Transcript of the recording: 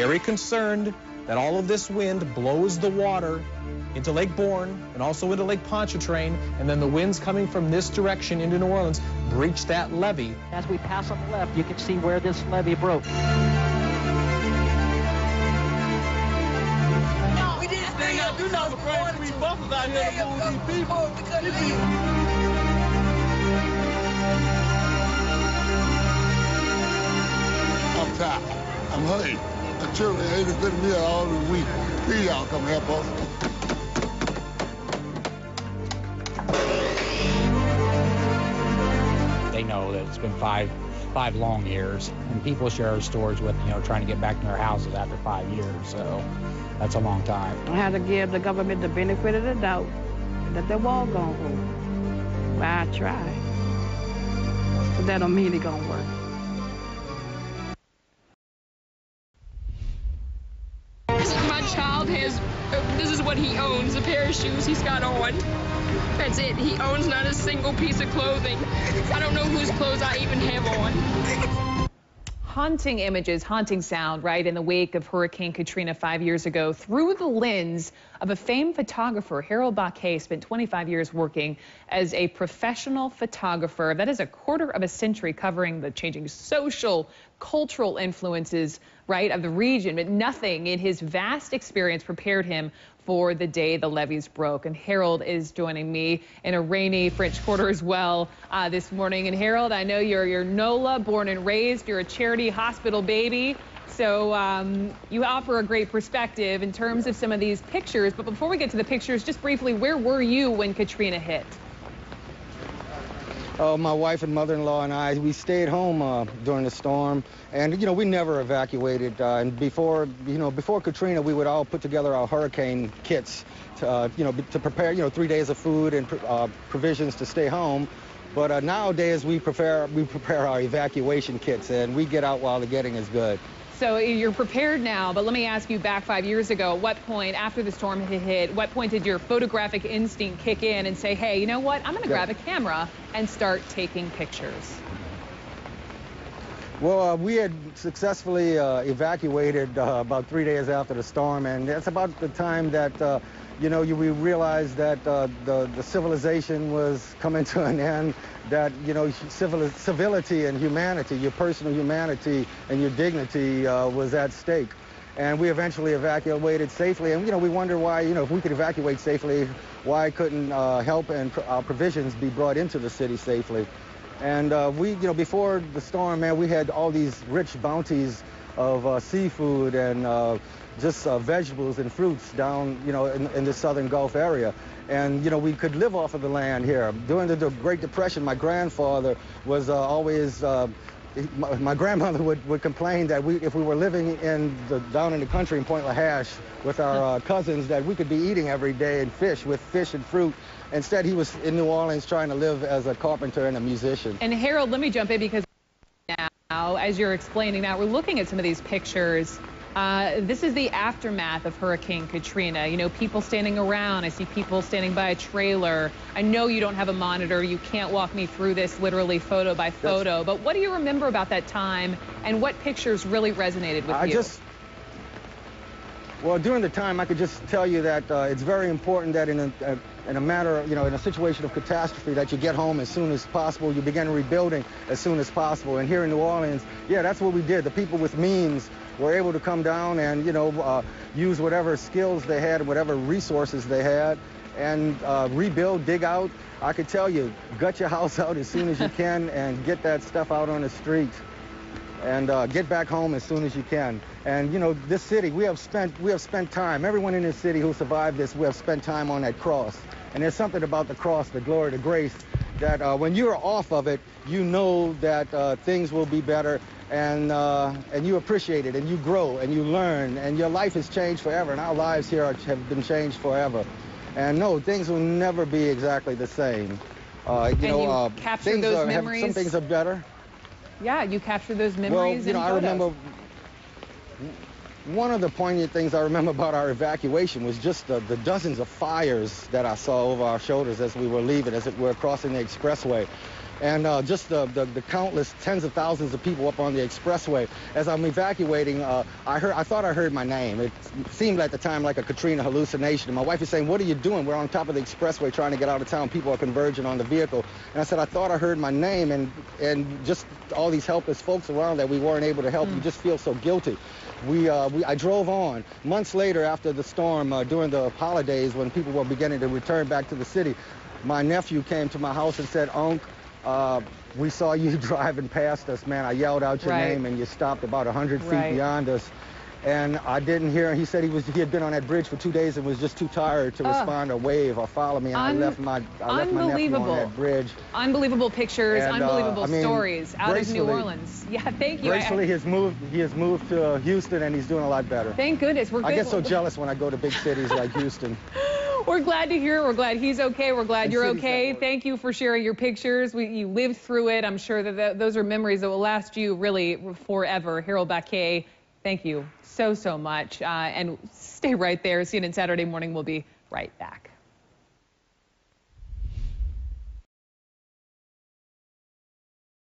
very concerned that all of this wind blows the water into Lake Bourne and also into Lake Pontchartrain, and then the winds coming from this direction into New Orleans breach that levee. As we pass on the left, you can see where this levee broke. We did stay up. You know, before we buffers out here to move these people. I'm tired. I'm hungry. The children ate a good meal all the week. Please, y'all come help us. They know that it's been five long years, and people share stories with, trying to get back to their houses after 5 years, so that's a long time. I had to give the government the benefit of the doubt that the wall gonna hold. Well, I tried, but that don't mean it gonna work. My child has, this is what he owns, a pair of shoes he's got on. That's it. He owns not a single piece of clothing. I don't know whose clothes I even have on. Haunting images, haunting sound, right, in the wake of Hurricane Katrina 5 years ago through the lens of a famed photographer. Harold Baquet spent 25 years working as a professional photographer. That is a quarter of a century covering the changing social, cultural influences, right, of the region. But nothing in his vast experience prepared him for the day the levees broke. And Harold is joining me in a rainy French Quarter as well this morning. And Harold, I know you're NOLA, born and raised. You're a charity hospital baby. So you offer a great perspective in terms of some of these pictures. But before we get to the pictures, just briefly, where were you when Katrina hit? My wife and mother-in-law and I, we stayed home during the storm, and we never evacuated. And before Katrina, we would all put together our hurricane kits, to prepare 3 days of food and provisions to stay home. But nowadays we prepare our evacuation kits, and we get out while the getting is good. So you're prepared now, but let me ask you, back 5 years ago, at what point, after the storm had hit, what point did your photographic instinct kick in and say, hey, you know what, I'm going to grab a camera and start taking pictures? Well, we had successfully evacuated about 3 days after the storm, and that's about the time that we realized that the civilization was coming to an end, that, civility and humanity, your personal humanity and your dignity was at stake. And we eventually evacuated safely. And, we wonder why, if we could evacuate safely, why couldn't help and provisions be brought into the city safely? And before the storm, man, we had all these rich bounties of seafood and just vegetables and fruits down, in the southern Gulf area. And, we could live off of the land here. During the Great Depression, my grandfather was always, my grandmother would complain that if we were living down in the country in Point LaHash with our cousins, that we could be eating every day and fish and fruit. Instead, he was in New Orleans trying to live as a carpenter and a musician. And Harold, let me jump in, because now, as you're explaining that, we're looking at some of these pictures. This is the aftermath of Hurricane Katrina. People standing around. I see people standing by a trailer. I know you don't have a monitor. You can't walk me through this literally photo by photo. But what do you remember about that time, and what pictures really resonated with you? Well, during the time, I could just tell you that it's very important that in a matter, in a situation of catastrophe, that you get home as soon as possible. You begin rebuilding as soon as possible. And here in New Orleans, yeah, that's what we did. The people with means were able to come down and, use whatever skills they had and whatever resources they had and rebuild, dig out. I could tell you, gut your house out as soon as you can and get that stuff out on the street. And get back home as soon as you can. And this city, we have spent time. Everyone in this city who survived this, we have spent time on that cross. And there's something about the cross, the glory, the grace, that when you're off of it, you know that things will be better, and you appreciate it, and you grow, and you learn, and your life has changed forever. And our lives here have been changed forever. And no, things will never be exactly the same. You capture those memories. Some things are better. Yeah, you capture those memories. Well, I remember one of the poignant things I remember about our evacuation was just the dozens of fires that I saw over our shoulders as we were leaving, as we were crossing the expressway. and just the countless tens of thousands of people up on the expressway. As I'm evacuating, I thought I heard my name. It seemed at the time like a Katrina hallucination. And my wife is saying, "What are you doing? We're on top of the expressway trying to get out of town. People are converging on the vehicle." And I said, "I thought I heard my name," and just all these helpless folks around that we weren't able to help. You just feel so guilty. I drove on. Months later, after the storm, during the holidays, when people were beginning to return back to the city, my nephew came to my house and said, "Unc, we saw you driving past us, man. I yelled out your name, and you stopped about 100 feet beyond us." And I didn't hear him. He said he had been on that bridge for 2 days and was just too tired to respond or wave or follow me. And I left my nephew on that bridge. Unbelievable pictures, and, unbelievable stories out of New Orleans. Yeah, thank you. Gracefully, he has moved to Houston, and he's doing a lot better. Thank goodness. I get so jealous when I go to big cities like Houston. We're glad to hear. We're glad he's okay. We're glad you're okay. Thank you for sharing your pictures. You lived through it. I'm sure that those are memories that will last you really forever. Harold Baquet, thank you so much. And stay right there. CNN Saturday Morning will be right back.